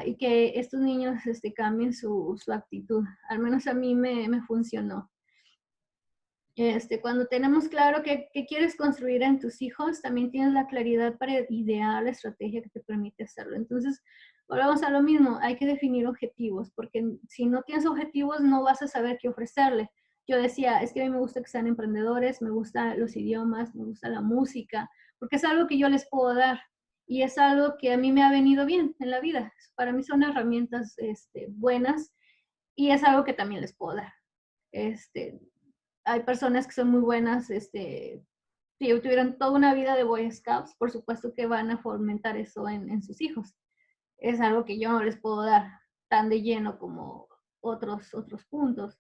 y que estos niños cambien su actitud. Al menos a mí me funcionó. Cuando tenemos claro qué quieres construir en tus hijos, también tienes la claridad para idear la estrategia que te permite hacerlo. Entonces, volvemos a lo mismo, hay que definir objetivos, porque si no tienes objetivos no vas a saber qué ofrecerle. Yo decía, es que a mí me gusta que sean emprendedores, me gustan los idiomas, me gusta la música, porque es algo que yo les puedo dar y es algo que a mí me ha venido bien en la vida. Para mí son herramientas buenas y es algo que también les puedo dar. Hay personas que son muy buenas, si tuvieran toda una vida de Boy Scouts, por supuesto que van a fomentar eso en sus hijos. Es algo que yo no les puedo dar tan de lleno como otros puntos.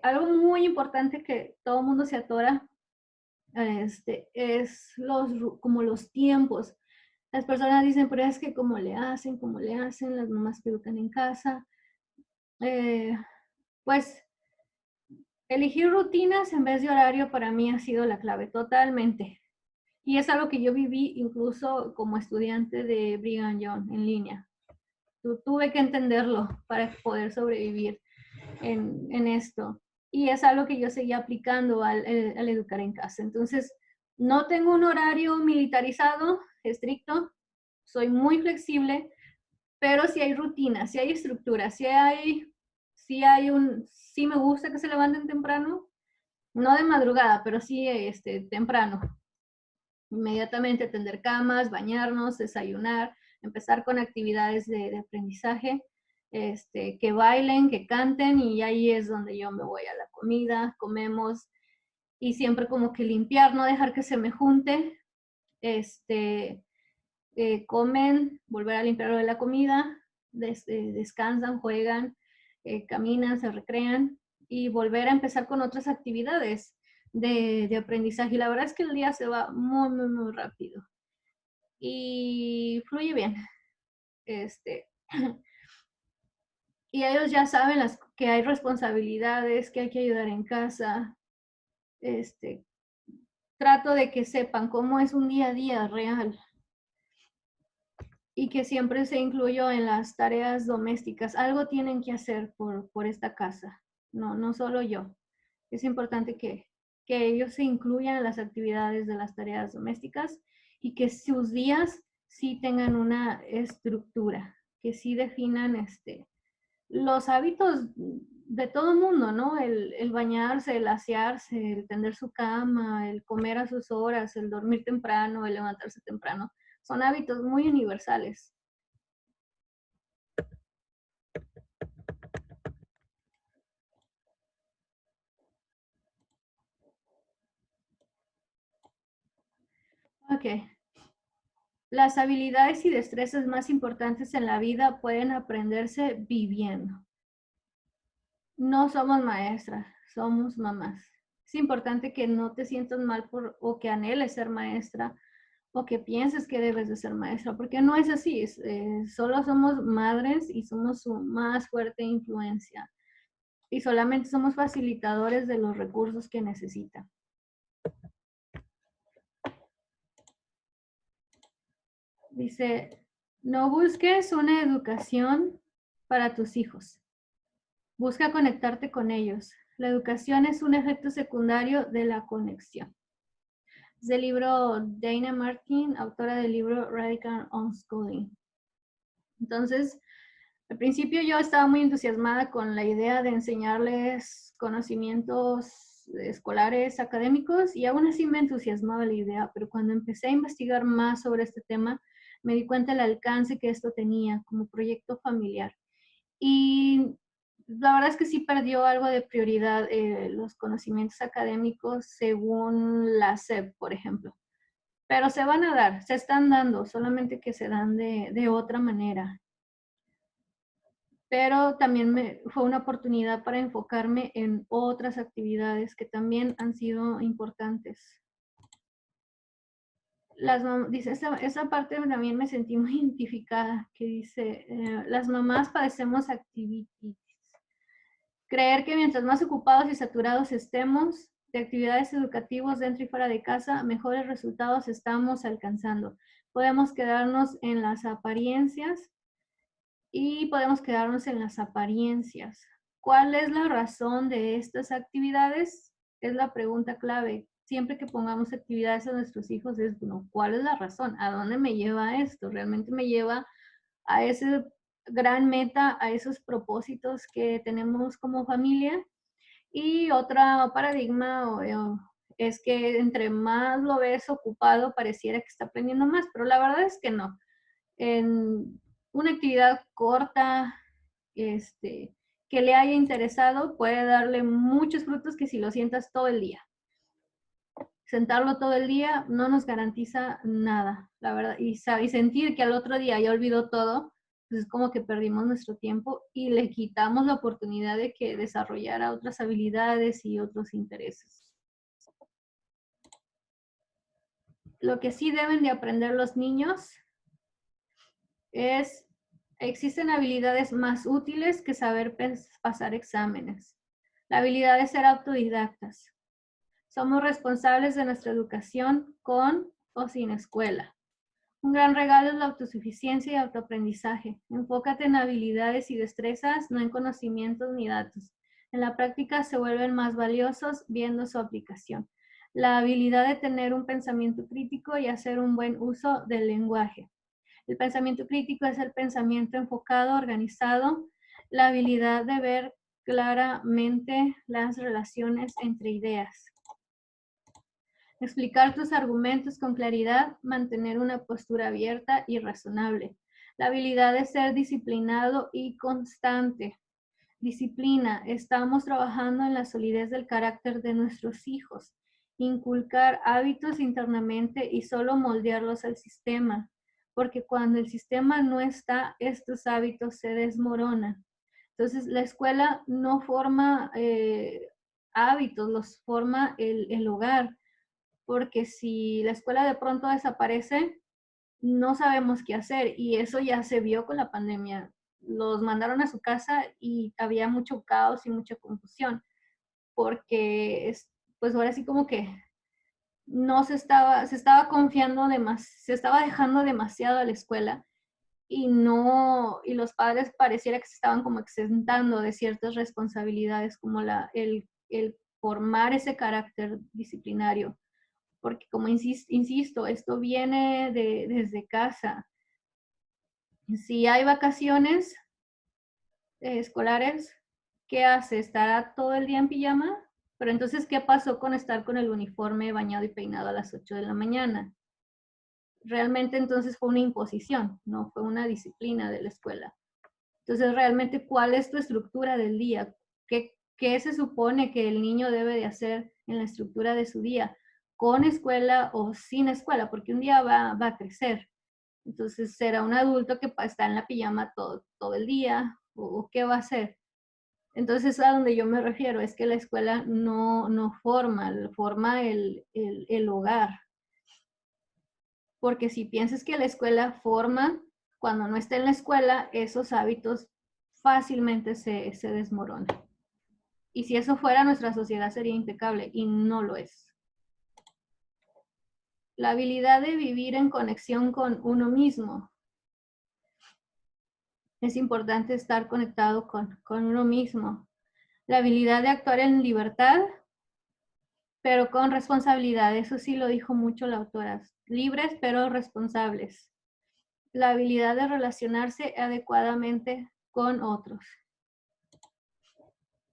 Algo muy importante que todo el mundo se atora es como los tiempos. Las personas dicen, pero es que cómo le hacen, las mamás que educan en casa. Pues elegir rutinas en vez de horario para mí ha sido la clave, totalmente. Y es algo que yo viví incluso como estudiante de Brigham Young en línea. Tuve que entenderlo para poder sobrevivir en esto. Y es algo que yo seguía aplicando al educar en casa. Entonces, no tengo un horario militarizado, estricto, soy muy flexible, pero si hay rutina, si hay estructura, sí me gusta que se levanten temprano, no de madrugada, pero sí temprano. Inmediatamente tender camas, bañarnos, desayunar, empezar con actividades de aprendizaje, que bailen, que canten y ahí es donde yo me voy a la comida, comemos y siempre como que limpiar, no dejar que se me junte, comen, volver a limpiar lo de la comida, descansan, juegan, caminan, se recrean y volver a empezar con otras actividades de aprendizaje. Y la verdad es que el día se va muy, muy, muy rápido y fluye bien. Y ellos ya saben que hay responsabilidades, que hay que ayudar en casa. Trato de que sepan cómo es un día a día real y que siempre se incluyó en las tareas domésticas. Algo tienen que hacer por esta casa, no solo yo. Es importante que ellos se incluyan en las actividades de las tareas domésticas y que sus días sí tengan una estructura, que sí definan los hábitos de todo el mundo, ¿no? El bañarse, el asearse, el tender su cama, el comer a sus horas, el dormir temprano, el levantarse temprano, son hábitos muy universales. Ok. Las habilidades y destrezas más importantes en la vida pueden aprenderse viviendo. No somos maestras, somos mamás. Es importante que no te sientas mal o que anheles ser maestra o que pienses que debes de ser maestra, porque no es así. Solo somos madres y somos su más fuerte influencia. Y solamente somos facilitadores de los recursos que necesita. Dice, no busques una educación para tus hijos. Busca conectarte con ellos. La educación es un efecto secundario de la conexión. Es del libro Dana Martin, autora del libro Radical Unschooling. Entonces, al principio yo estaba muy entusiasmada con la idea de enseñarles conocimientos escolares, académicos, y aún así me entusiasmaba la idea, pero cuando empecé a investigar más sobre este tema, me di cuenta del alcance que esto tenía como proyecto familiar. Y la verdad es que sí perdió algo de prioridad los conocimientos académicos según la SEP, por ejemplo. Pero se van a dar, se están dando, solamente que se dan de otra manera. Pero también fue una oportunidad para enfocarme en otras actividades que también han sido importantes. Dice, esa parte también me sentí muy identificada, que dice, las mamás padecemos activitis. Creer que mientras más ocupados y saturados estemos de actividades educativas dentro y fuera de casa, mejores resultados estamos alcanzando. Podemos quedarnos en las apariencias y podemos quedarnos en las apariencias. ¿Cuál es la razón de estas actividades? Es la pregunta clave. Siempre que pongamos actividades a nuestros hijos es, bueno, ¿cuál es la razón? ¿A dónde me lleva esto? ¿Realmente me lleva a ese gran meta, a esos propósitos que tenemos como familia? Y otro paradigma es que entre más lo ves ocupado, pareciera que está aprendiendo más, pero la verdad es que no. En una actividad corta, que le haya interesado, puede darle muchos frutos que si lo sientas todo el día. Sentarlo todo el día no nos garantiza nada, la verdad. Y sentir que al otro día ya olvidó todo, pues es como que perdimos nuestro tiempo y le quitamos la oportunidad de que desarrollara otras habilidades y otros intereses. Lo que sí deben de aprender los niños es, existen habilidades más útiles que saber pasar exámenes. La habilidad de ser autodidactas. Somos responsables de nuestra educación con o sin escuela. Un gran regalo es la autosuficiencia y autoaprendizaje. Enfócate en habilidades y destrezas, no en conocimientos ni datos. En la práctica se vuelven más valiosos viendo su aplicación. La habilidad de tener un pensamiento crítico y hacer un buen uso del lenguaje. El pensamiento crítico es el pensamiento enfocado, organizado, la habilidad de ver claramente las relaciones entre ideas. Explicar tus argumentos con claridad, mantener una postura abierta y razonable. La habilidad de ser disciplinado y constante. Disciplina. Estamos trabajando en la solidez del carácter de nuestros hijos. Inculcar hábitos internamente y solo moldearlos al sistema. Porque cuando el sistema no está, estos hábitos se desmoronan. Entonces, la escuela no forma hábitos, los forma el hogar, porque si la escuela de pronto desaparece, no sabemos qué hacer y eso ya se vio con la pandemia. Los mandaron a su casa y había mucho caos y mucha confusión, porque pues ahora sí como que no se estaba confiando se estaba dejando demasiado a la escuela y no, y los padres pareciera que se estaban como exentando de ciertas responsabilidades como el formar ese carácter disciplinario, porque como insisto, esto viene desde casa. Si hay vacaciones escolares, ¿qué hace? ¿Estará todo el día en pijama? Pero entonces, ¿qué pasó con estar con el uniforme bañado y peinado a las 8 de la mañana? Realmente entonces fue una imposición, no fue una disciplina de la escuela. Entonces, realmente, ¿cuál es tu estructura del día? ¿Qué se supone que el niño debe de hacer en la estructura de su día? ¿Con escuela o sin escuela? Porque un día va a crecer. Entonces, ¿será un adulto que está en la pijama todo el día? ¿O qué va a hacer? Entonces, a donde yo me refiero es que la escuela no forma el hogar. Porque si piensas que la escuela forma, cuando no está en la escuela, esos hábitos fácilmente se desmoronan. Y si eso fuera, nuestra sociedad sería impecable y no lo es. La habilidad de vivir en conexión con uno mismo. Es importante estar conectado con uno mismo. La habilidad de actuar en libertad, pero con responsabilidad. Eso sí lo dijo mucho la autora. Libres, pero responsables. La habilidad de relacionarse adecuadamente con otros.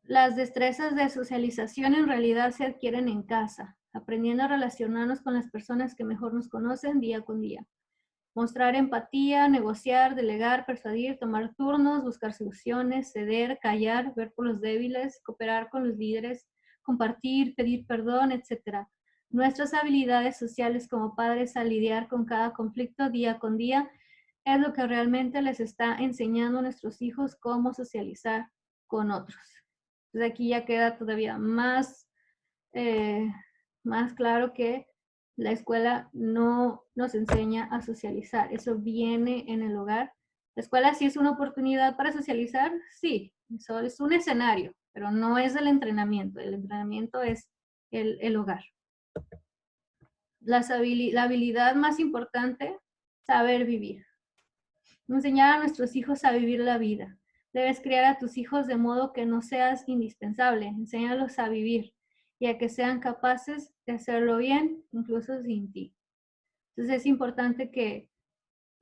Las destrezas de socialización en realidad se adquieren en casa, aprendiendo a relacionarnos con las personas que mejor nos conocen día con día. Mostrar empatía, negociar, delegar, persuadir, tomar turnos, buscar soluciones, ceder, callar, ver por los débiles, cooperar con los líderes, compartir, pedir perdón, etc. Nuestras habilidades sociales como padres a lidiar con cada conflicto día con día es lo que realmente les está enseñando a nuestros hijos cómo socializar con otros. Entonces aquí ya queda todavía más claro que la escuela no nos enseña a socializar. Eso viene en el hogar. La escuela sí es una oportunidad para socializar, sí, eso es un escenario, pero no es el entrenamiento. El entrenamiento es el hogar. La habilidad más importante, saber vivir. Enseñar a nuestros hijos a vivir la vida. Debes criar a tus hijos de modo que no seas indispensable. Enséñalos a vivir y a que sean capaces de hacerlo bien, incluso sin ti. Entonces es importante que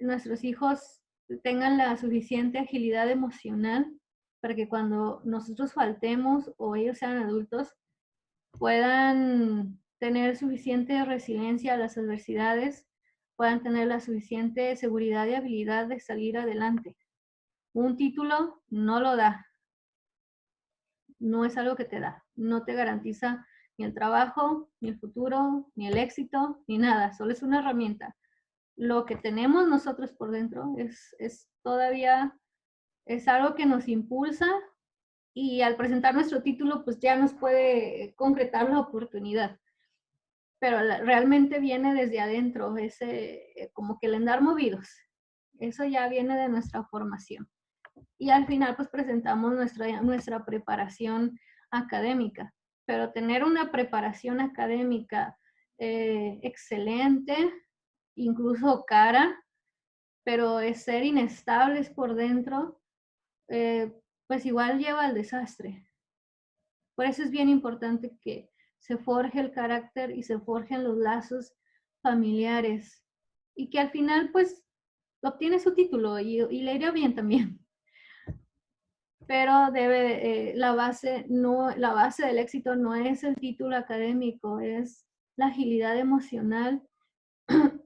nuestros hijos tengan la suficiente agilidad emocional para que cuando nosotros faltemos o ellos sean adultos, puedan tener suficiente resiliencia a las adversidades, puedan tener la suficiente seguridad y habilidad de salir adelante. Un título no lo da, no es algo que te da, no te garantiza ni el trabajo, ni el futuro, ni el éxito, ni nada, solo es una herramienta. Lo que tenemos nosotros por dentro es todavía, es algo que nos impulsa y al presentar nuestro título pues ya nos puede concretar la oportunidad. Pero realmente viene desde adentro, como que el andar movidos, eso ya viene de nuestra formación. Y al final pues presentamos nuestra preparación académica, pero tener una preparación académica excelente, incluso cara, pero es ser inestables por dentro, pues igual lleva al desastre. Por eso es bien importante que se forje el carácter y se forjen los lazos familiares y que al final pues obtiene su título y le irá bien también. Pero la base del éxito no es el título académico, es la agilidad emocional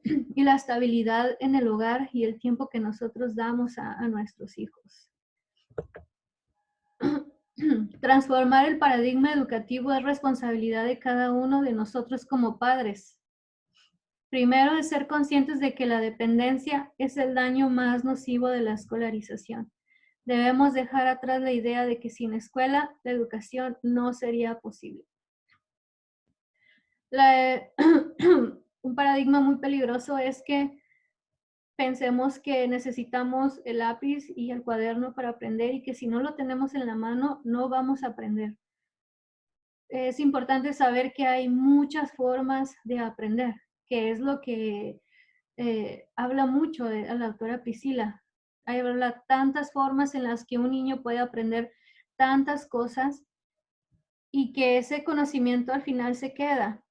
y la estabilidad en el hogar y el tiempo que nosotros damos a nuestros hijos. Transformar el paradigma educativo es responsabilidad de cada uno de nosotros como padres. Primero es ser conscientes de que la dependencia es el daño más nocivo de la escolarización. Debemos dejar atrás la idea de que sin escuela la educación no sería posible. Un paradigma muy peligroso es que pensemos que necesitamos el lápiz y el cuaderno para aprender y que si no lo tenemos en la mano no vamos a aprender. Es importante saber que hay muchas formas de aprender, que es lo que habla mucho de la autora Priscila. Hay tantas formas en las que un niño puede aprender tantas cosas y que ese conocimiento al final se queda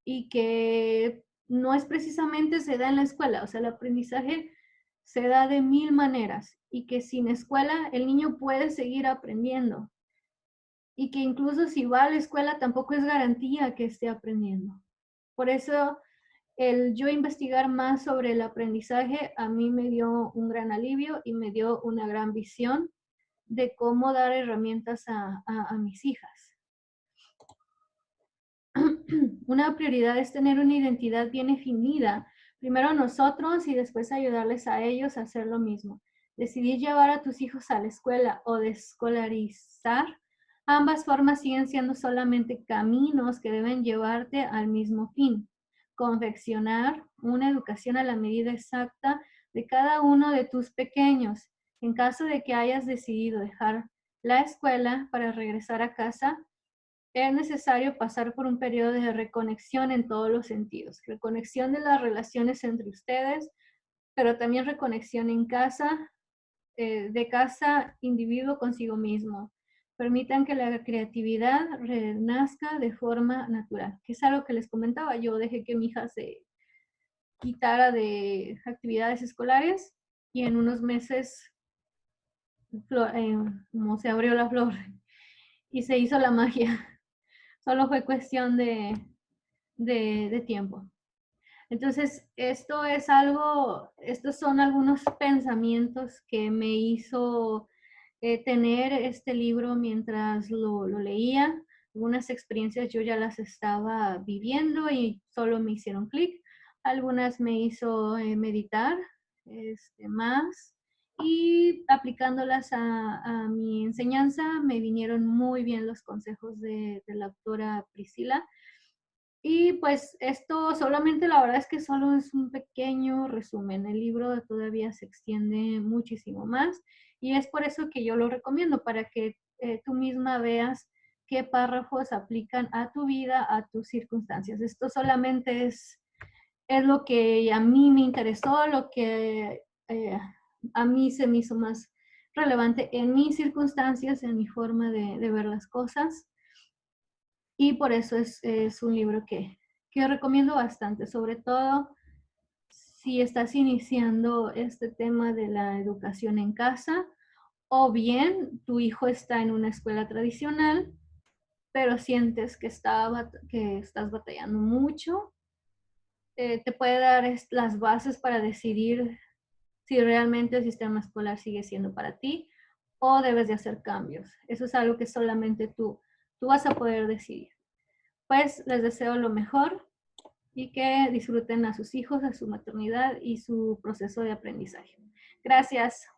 y que no es precisamente se da en la escuela, o sea, el aprendizaje se da de 1000 maneras y que sin escuela el niño puede seguir aprendiendo y que incluso si va a la escuela tampoco es garantía que esté aprendiendo. Por eso el yo investigar más sobre el aprendizaje a mí me dio un gran alivio y me dio una gran visión de cómo dar herramientas a mis hijas. Una prioridad es tener una identidad bien definida, primero nosotros y después ayudarles a ellos a hacer lo mismo. Decidir llevar a tus hijos a la escuela o desescolarizar, ambas formas siguen siendo solamente caminos que deben llevarte al mismo fin. Confeccionar una educación a la medida exacta de cada uno de tus pequeños. En caso de que hayas decidido dejar la escuela para regresar a casa, es necesario pasar por un periodo de reconexión en todos los sentidos. Reconexión de las relaciones entre ustedes, pero también reconexión en casa, de casa, individuo consigo mismo. Permitan que la creatividad renazca de forma natural, que es algo que les comentaba. Yo dejé que mi hija se quitara de actividades escolares y en unos meses como se abrió la flor y se hizo la magia. Solo fue cuestión de tiempo. Entonces, estos son algunos pensamientos que me hizo tener este libro mientras lo leía. Algunas experiencias yo ya las estaba viviendo y solo me hicieron clic. Algunas me hizo meditar más y aplicándolas a mi enseñanza me vinieron muy bien los consejos de la autora Priscila. Y pues esto solamente, la verdad es que solo es un pequeño resumen. El libro todavía se extiende muchísimo más y es por eso que yo lo recomiendo, para que tú misma veas qué párrafos aplican a tu vida, a tus circunstancias. Esto solamente es lo que a mí me interesó, lo que a mí se me hizo más relevante en mis circunstancias, en mi forma de ver las cosas. Y por eso es un libro que recomiendo bastante, sobre todo si estás iniciando este tema de la educación en casa o bien tu hijo está en una escuela tradicional, pero sientes que estás batallando mucho. Te puede dar las bases para decidir si realmente el sistema escolar sigue siendo para ti o debes de hacer cambios. Eso es algo que solamente tú vas a poder decidir. Pues les deseo lo mejor y que disfruten a sus hijos, a su maternidad y su proceso de aprendizaje. Gracias.